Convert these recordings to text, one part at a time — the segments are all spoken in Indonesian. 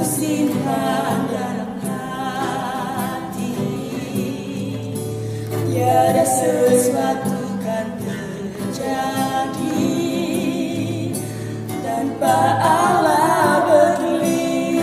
simpan dalam hati. Tiada sesuatu kan terjadi tanpa Allah peduli.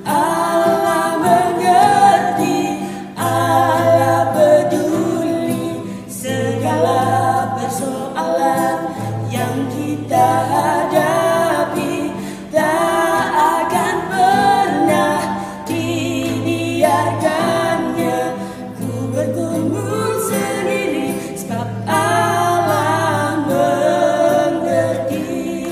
Allah mengerti, Allah peduli segala persoalan yang kita hadapi. Tak akan pernah dibiarkannya ku bergumul sendiri, sebab Allah mengerti.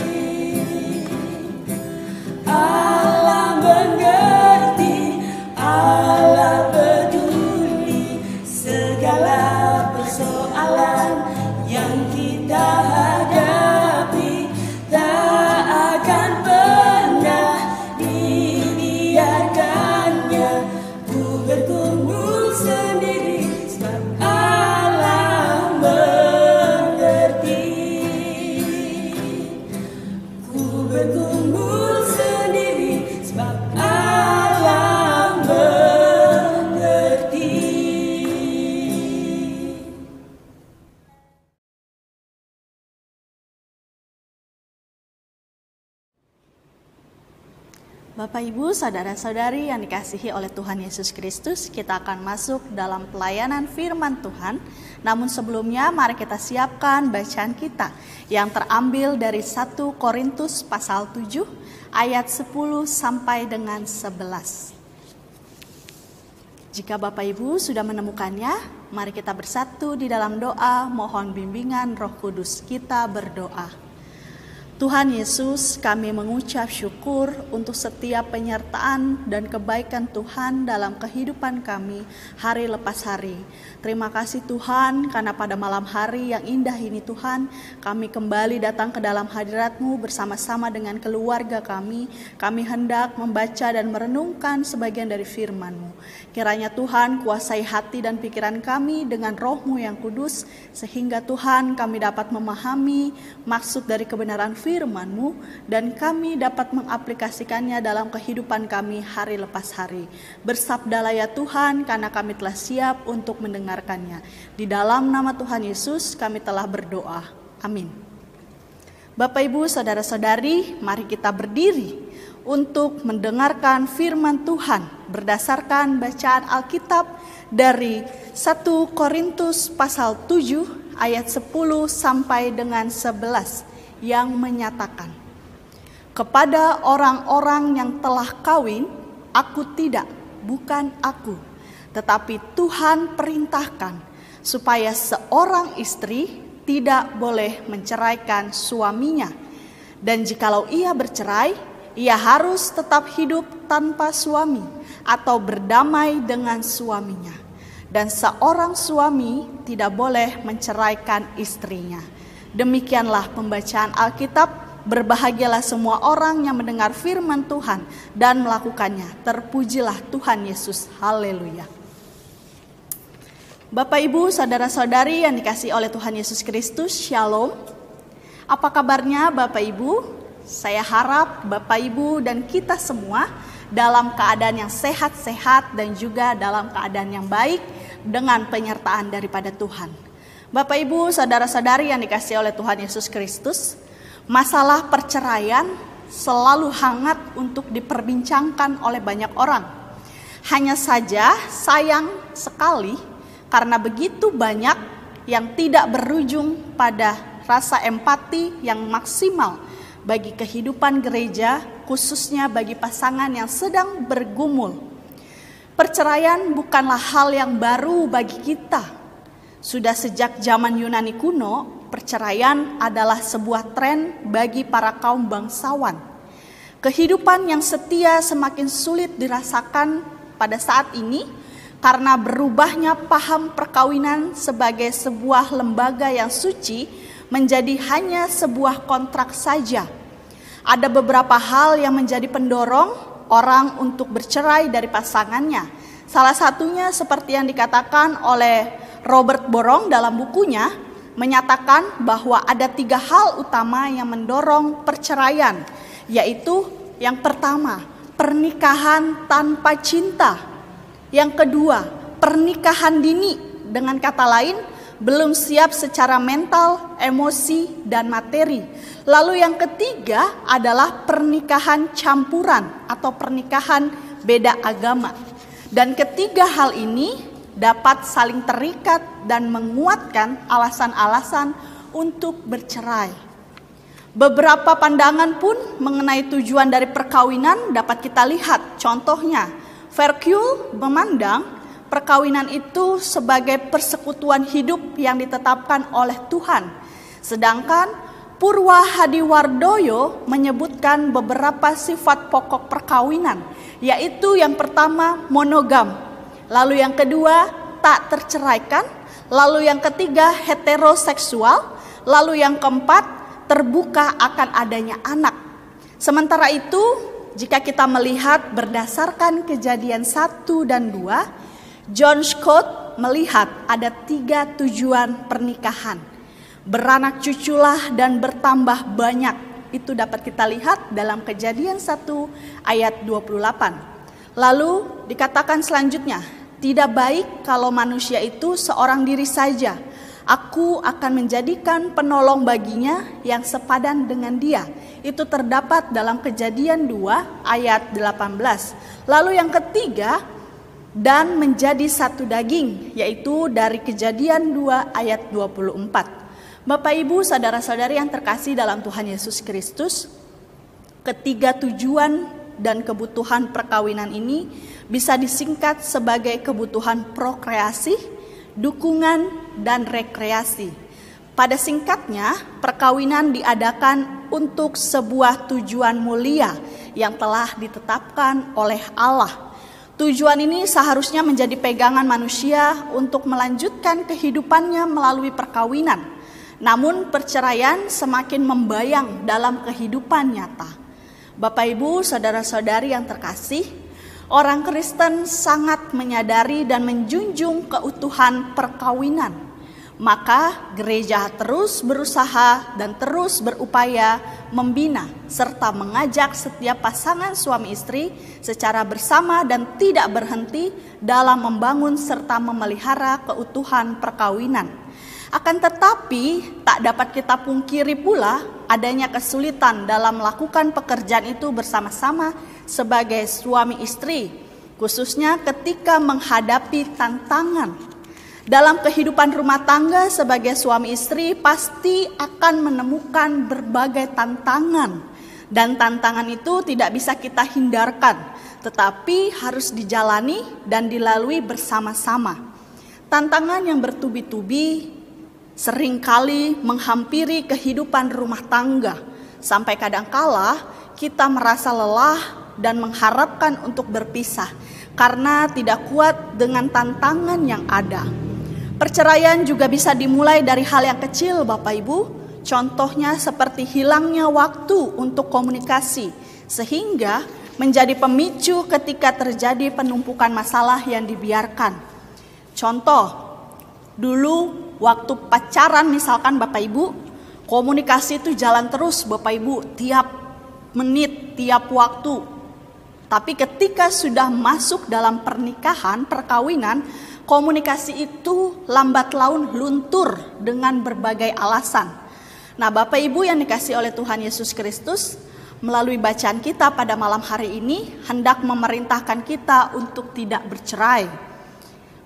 Allah mengerti, Allah peduli segala persoalan yang kita hadapi. Tak akan pernah dibiarkannya ku bergumul sendiri, sebab Allah mengerti. Ku bergumul sendiri, sebab Allah mengerti. Bapak, Ibu, saudara-saudari yang dikasihi oleh Tuhan Yesus Kristus, kita akan masuk dalam pelayanan firman Tuhan. Namun sebelumnya mari kita siapkan bacaan kita yang terambil dari 1 Korintus pasal 7 ayat 10 sampai dengan 11. Jika Bapak Ibu sudah menemukannya, mari kita bersatu di dalam doa mohon bimbingan Roh Kudus. Kita berdoa. Tuhan Yesus, kami mengucap syukur untuk setiap penyertaan dan kebaikan Tuhan dalam kehidupan kami hari lepas hari. Terima kasih Tuhan, karena pada malam hari yang indah ini Tuhan, kami kembali datang ke dalam hadirat-Mu bersama-sama dengan keluarga kami. Kami hendak membaca dan merenungkan sebagian dari firman-Mu. Kiranya Tuhan kuasai hati dan pikiran kami dengan Roh-Mu yang kudus, sehingga Tuhan kami dapat memahami maksud dari kebenaran firman-Mu, dan kami dapat mengaplikasikannya dalam kehidupan kami hari lepas hari. Bersabdalah ya Tuhan, karena kami telah siap untuk mendengarkannya. Di dalam nama Tuhan Yesus kami telah berdoa. Amin. Bapak, Ibu, saudara-saudari, mari kita berdiri untuk mendengarkan firman Tuhan berdasarkan bacaan Alkitab dari 1 Korintus pasal 7 ayat 10 sampai dengan 11. Yang menyatakan, kepada orang-orang yang telah kawin, aku tidak, bukan aku, tetapi Tuhan perintahkan supaya seorang istri tidak boleh menceraikan suaminya, dan jikalau ia bercerai, ia harus tetap hidup tanpa suami atau berdamai dengan suaminya, dan seorang suami tidak boleh menceraikan istrinya. Demikianlah pembacaan Alkitab. Berbahagialah semua orang yang mendengar firman Tuhan dan melakukannya. Terpujilah Tuhan Yesus. Haleluya. Bapak, Ibu, saudara-saudari yang dikasihi oleh Tuhan Yesus Kristus, Shalom. Apa kabarnya Bapak Ibu? Saya harap Bapak Ibu dan kita semua dalam keadaan yang sehat-sehat dan juga dalam keadaan yang baik dengan penyertaan daripada Tuhan. Bapak, Ibu, saudara-saudari yang dikasihi oleh Tuhan Yesus Kristus, masalah perceraian selalu hangat untuk diperbincangkan oleh banyak orang. Hanya saja sayang sekali karena begitu banyak yang tidak berujung pada rasa empati yang maksimal bagi kehidupan gereja, khususnya bagi pasangan yang sedang bergumul. Perceraian bukanlah hal yang baru bagi kita. Sudah sejak zaman Yunani kuno, perceraian adalah sebuah tren bagi para kaum bangsawan. Kehidupan yang setia semakin sulit dirasakan pada saat ini karena berubahnya paham perkawinan sebagai sebuah lembaga yang suci menjadi hanya sebuah kontrak saja. Ada beberapa hal yang menjadi pendorong orang untuk bercerai dari pasangannya. Salah satunya seperti yang dikatakan oleh Robert Borong dalam bukunya, menyatakan bahwa ada 3 hal utama yang mendorong perceraian, yaitu Yang pertama, pernikahan tanpa cinta. Yang kedua, pernikahan dini. Dengan kata lain, belum siap secara mental, emosi, dan materi. Lalu yang ketiga adalah pernikahan campuran atau pernikahan beda agama. Dan ketiga hal ini dapat saling terikat dan menguatkan alasan-alasan untuk bercerai. Beberapa pandangan pun mengenai tujuan dari perkawinan dapat kita lihat. Contohnya, Verkuil memandang perkawinan itu sebagai persekutuan hidup yang ditetapkan oleh Tuhan. Sedangkan Purwa Hadiwardoyo menyebutkan beberapa sifat pokok perkawinan, yaitu yang pertama monogam, lalu yang kedua tak terceraikan, lalu yang ketiga heteroseksual, lalu yang keempat terbuka akan adanya anak. Sementara itu, jika kita melihat berdasarkan Kejadian 1 dan 2, John Scott melihat ada 3 tujuan pernikahan. Beranak cuculah dan bertambah banyak. Itu dapat kita lihat dalam Kejadian 1 ayat 28. Lalu dikatakan selanjutnya, tidak baik kalau manusia itu seorang diri saja. Aku akan menjadikan penolong baginya yang sepadan dengan dia. Itu terdapat dalam Kejadian 2 ayat 18. Lalu yang ketiga, dan menjadi satu daging, yaitu dari Kejadian 2 ayat 24. Bapak Ibu, saudara-saudari yang terkasih dalam Tuhan Yesus Kristus, ketiga tujuan dan kebutuhan perkawinan ini bisa disingkat sebagai kebutuhan prokreasi, dukungan, dan rekreasi. Pada singkatnya, perkawinan diadakan untuk sebuah tujuan mulia yang telah ditetapkan oleh Allah. Tujuan ini seharusnya menjadi pegangan manusia untuk melanjutkan kehidupannya melalui perkawinan. Namun perceraian semakin membayang dalam kehidupan nyata. Bapak Ibu, saudara-saudari yang terkasih, orang Kristen sangat menyadari dan menjunjung keutuhan perkawinan. Maka gereja terus berusaha dan terus berupaya membina serta mengajak setiap pasangan suami istri secara bersama dan tidak berhenti dalam membangun serta memelihara keutuhan perkawinan. Akan tetapi tak dapat kita pungkiri pula adanya kesulitan dalam melakukan pekerjaan itu bersama-sama sebagai suami istri, khususnya ketika menghadapi tantangan. Dalam kehidupan rumah tangga sebagai suami istri pasti akan menemukan berbagai tantangan. Dan tantangan itu tidak bisa kita hindarkan, tetapi harus dijalani dan dilalui bersama-sama. Tantangan yang bertubi-tubi seringkali menghampiri kehidupan rumah tangga. Sampai kadangkala kita merasa lelah dan mengharapkan untuk berpisah karena tidak kuat dengan tantangan yang ada. Perceraian juga bisa dimulai dari hal yang kecil, Bapak Ibu. Contohnya seperti hilangnya waktu untuk komunikasi, sehingga menjadi pemicu ketika terjadi penumpukan masalah yang dibiarkan. Contoh, dulu waktu pacaran misalkan Bapak Ibu, komunikasi itu jalan terus Bapak Ibu, tiap menit, tiap waktu. Tapi ketika sudah masuk dalam pernikahan, perkawinan, komunikasi itu lambat laun luntur dengan berbagai alasan. Nah, Bapak Ibu yang dikasihi oleh Tuhan Yesus Kristus, melalui bacaan kita pada malam hari ini hendak memerintahkan kita untuk tidak bercerai.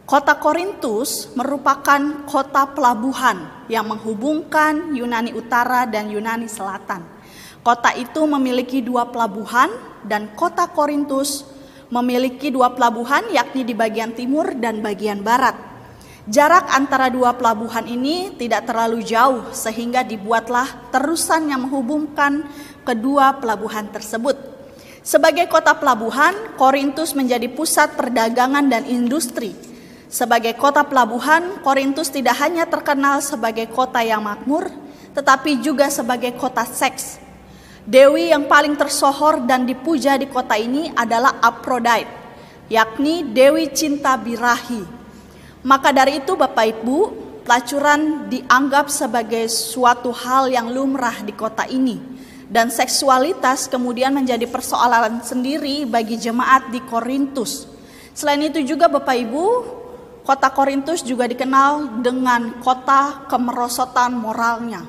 Kota Korintus merupakan kota pelabuhan yang menghubungkan Yunani Utara dan Yunani Selatan. Kota itu memiliki 2 pelabuhan dan kota Korintus memiliki 2 pelabuhan, yakni di bagian timur dan bagian barat. Jarak antara 2 pelabuhan ini tidak terlalu jauh sehingga dibuatlah terusan yang menghubungkan kedua pelabuhan tersebut. Sebagai kota pelabuhan, Korintus menjadi pusat perdagangan dan industri. Sebagai kota pelabuhan, Korintus tidak hanya terkenal sebagai kota yang makmur, tetapi juga sebagai kota seks. Dewi yang paling tersohor dan dipuja di kota ini adalah Aphrodite, yakni Dewi Cinta Birahi. Maka dari itu Bapak Ibu, pelacuran dianggap sebagai suatu hal yang lumrah di kota ini. Dan seksualitas kemudian menjadi persoalan sendiri bagi jemaat di Korintus. Selain itu juga Bapak Ibu, kota Korintus juga dikenal dengan kota kemerosotan moralnya.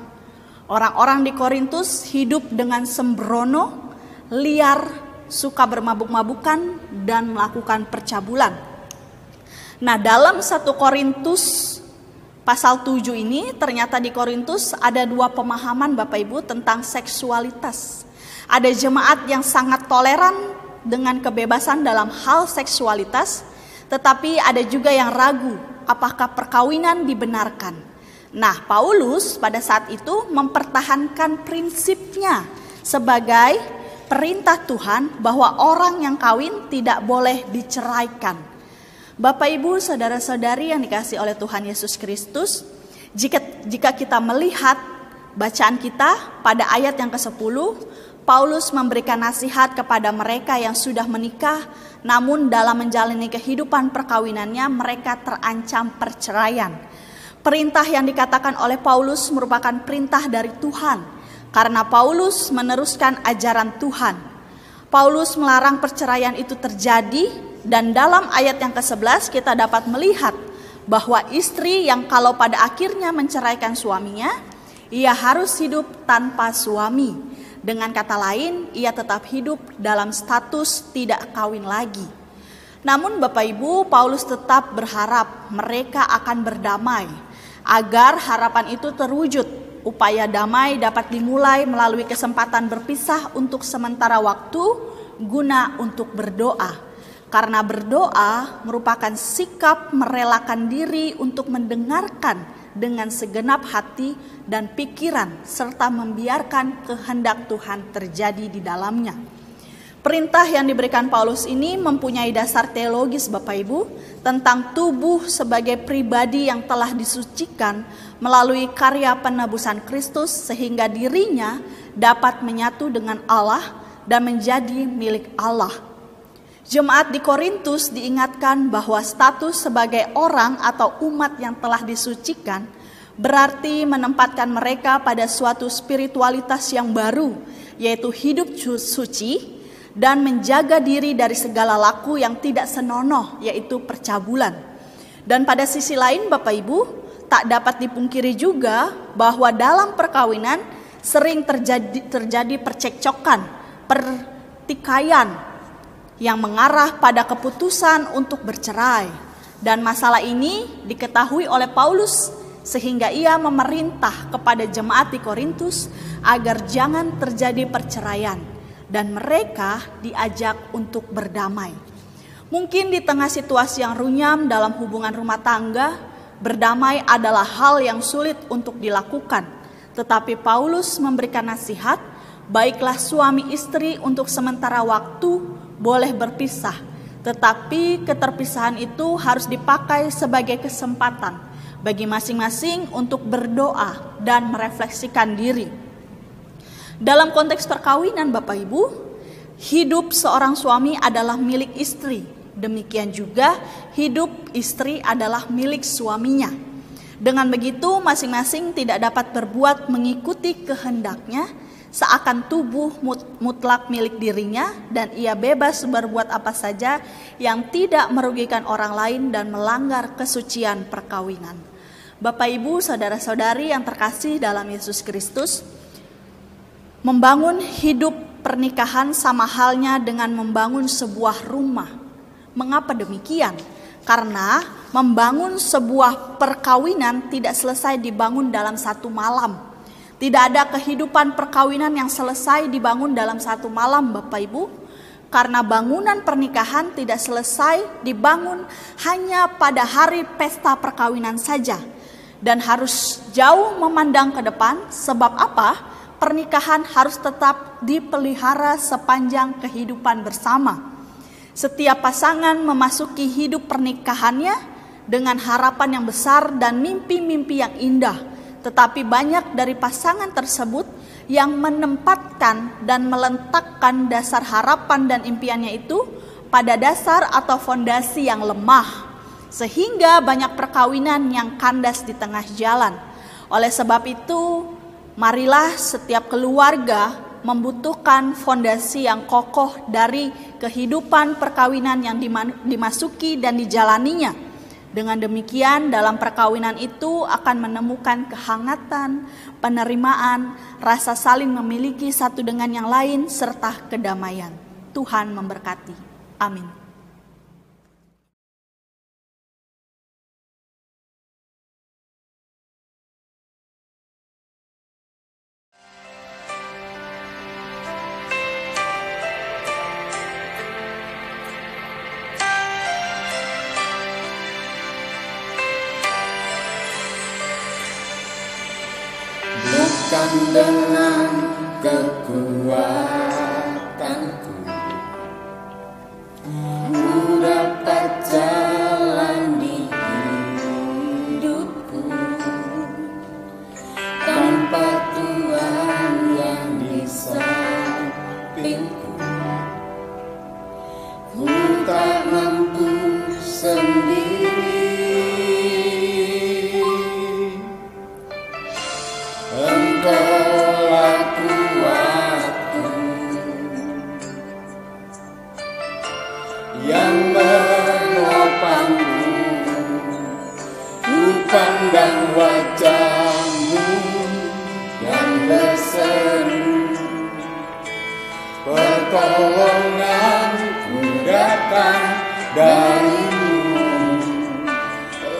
Orang-orang di Korintus hidup dengan sembrono, liar, suka bermabuk-mabukan, dan melakukan percabulan. Nah, dalam 1 Korintus pasal 7 ini ternyata di Korintus ada 2 pemahaman Bapak Ibu tentang seksualitas. Ada jemaat yang sangat toleran dengan kebebasan dalam hal seksualitas, tetapi ada juga yang ragu apakah perkawinan dibenarkan. Nah, Paulus pada saat itu mempertahankan prinsipnya sebagai perintah Tuhan bahwa orang yang kawin tidak boleh diceraikan. Bapak Ibu, saudara-saudari yang dikasihi oleh Tuhan Yesus Kristus, jika kita melihat bacaan kita pada ayat yang ke-10, Paulus memberikan nasihat kepada mereka yang sudah menikah, namun dalam menjalani kehidupan perkawinannya mereka terancam perceraian. Perintah yang dikatakan oleh Paulus merupakan perintah dari Tuhan, karena Paulus meneruskan ajaran Tuhan. Paulus melarang perceraian itu terjadi. Dan dalam ayat yang ke-11 kita dapat melihat bahwa istri yang kalau pada akhirnya menceraikan suaminya, ia harus hidup tanpa suami. Dengan kata lain, ia tetap hidup dalam status tidak kawin lagi. Namun Bapak Ibu, Paulus tetap berharap mereka akan berdamai. Agar harapan itu terwujud, upaya damai dapat dimulai melalui kesempatan berpisah untuk sementara waktu guna untuk berdoa. Karena berdoa merupakan sikap merelakan diri untuk mendengarkan dengan segenap hati dan pikiran serta membiarkan kehendak Tuhan terjadi di dalamnya. Perintah yang diberikan Paulus ini mempunyai dasar teologis Bapak Ibu tentang tubuh sebagai pribadi yang telah disucikan melalui karya penebusan Kristus sehingga dirinya dapat menyatu dengan Allah dan menjadi milik Allah. Jemaat di Korintus diingatkan bahwa status sebagai orang atau umat yang telah disucikan berarti menempatkan mereka pada suatu spiritualitas yang baru, yaitu hidup suci dan menjaga diri dari segala laku yang tidak senonoh, yaitu percabulan. Dan pada sisi lain Bapak Ibu, tak dapat dipungkiri juga bahwa dalam perkawinan sering terjadi percekcokan, pertikaian, yang mengarah pada keputusan untuk bercerai. Dan masalah ini diketahui oleh Paulus sehingga ia memerintah kepada jemaat di Korintus agar jangan terjadi perceraian dan mereka diajak untuk berdamai. Mungkin di tengah situasi yang runyam dalam hubungan rumah tangga, berdamai adalah hal yang sulit untuk dilakukan. Tetapi Paulus memberikan nasihat, baiklah suami istri untuk sementara waktu boleh berpisah, tetapi keterpisahan itu harus dipakai sebagai kesempatan bagi masing-masing untuk berdoa dan merefleksikan diri. Dalam konteks perkawinan Bapak Ibu, hidup seorang suami adalah milik istri, demikian juga hidup istri adalah milik suaminya. Dengan begitu masing-masing tidak dapat berbuat mengikuti kehendaknya, seakan tubuh mutlak milik dirinya dan ia bebas berbuat apa saja yang tidak merugikan orang lain dan melanggar kesucian perkawinan. Bapak Ibu, saudara-saudari yang terkasih dalam Yesus Kristus, membangun hidup pernikahan sama halnya dengan membangun sebuah rumah. Mengapa demikian? Karena membangun sebuah perkawinan tidak selesai dibangun dalam satu malam. Tidak ada kehidupan perkawinan yang selesai dibangun dalam satu malam Bapak Ibu. Karena bangunan pernikahan tidak selesai dibangun hanya pada hari pesta perkawinan saja. Dan harus jauh memandang ke depan, sebab apa? Pernikahan harus tetap dipelihara sepanjang kehidupan bersama. Setiap pasangan memasuki hidup pernikahannya dengan harapan yang besar dan mimpi-mimpi yang indah. Tetapi banyak dari pasangan tersebut yang menempatkan dan meletakkan dasar harapan dan impiannya itu pada dasar atau fondasi yang lemah. Sehingga banyak perkawinan yang kandas di tengah jalan. Oleh sebab itu, marilah setiap keluarga membutuhkan fondasi yang kokoh dari kehidupan perkawinan yang dimasuki dan dijalaninya. Dengan demikian, dalam perkawinan itu akan menemukan kehangatan, penerimaan, rasa saling memiliki satu dengan yang lain, serta kedamaian. Tuhan memberkati. Amin. Bukan dengan kekuatanku ku dapat jalani hidupku tanpa Tuhan yang di sampingku. Ku tak mampu sendiri. Engkaulah kuatku yang menopangku. Ku pandang wajah-Mu yang berseru, pertolonganku datang dari-Mu.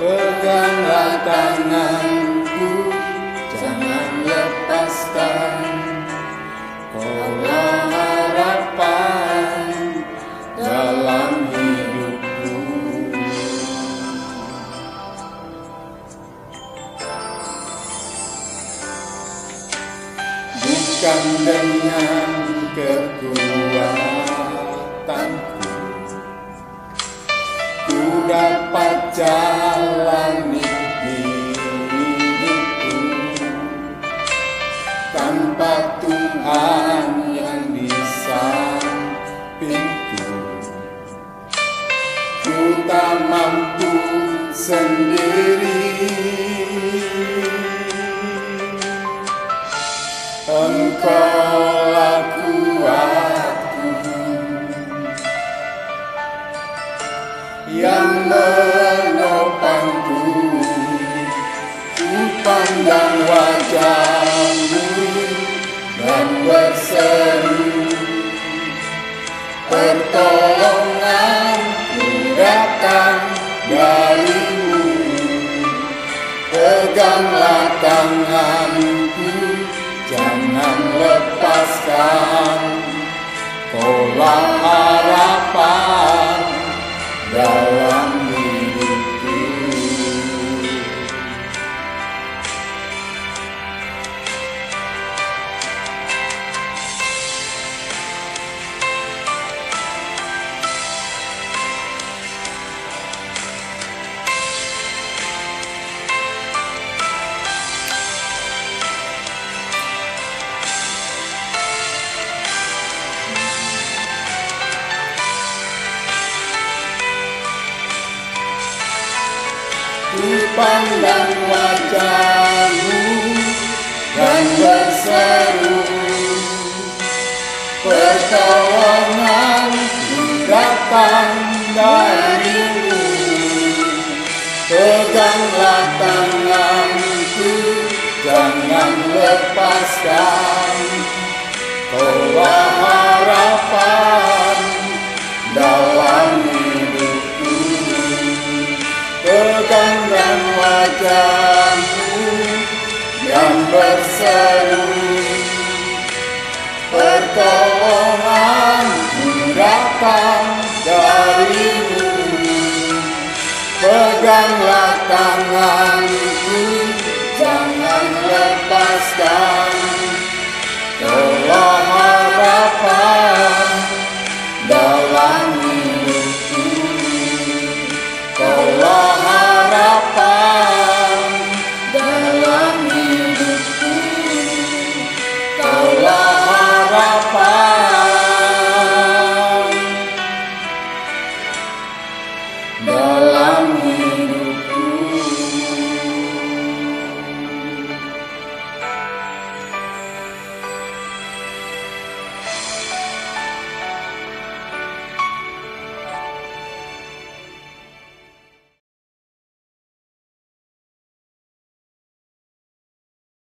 Peganglah tanganku, jangan lepaskan. Kaulah harapan dalam hidupku. Bukan dengan kekuatanku ku dapat jalani hidupku tanpa Tuhan yang di sampingku. Ku tak mampu sendiri. Engkaulah kuatku yang menopangku. Ku pandang wajah-Mu dan berseru, pertolonganku datang dari-Mu. Peganglah tanganku, jangan lepaskan. Kaulah harapan dalam hidupku. Ku pandang wajah-Mu dan berseru, pertolonganku datang dari-Mu. Peganglah tanganku, jangan lepaskan. Kaulah harapan dalam hidupku. Peganglah wajah-Mu yang berseru, pertolonganku datang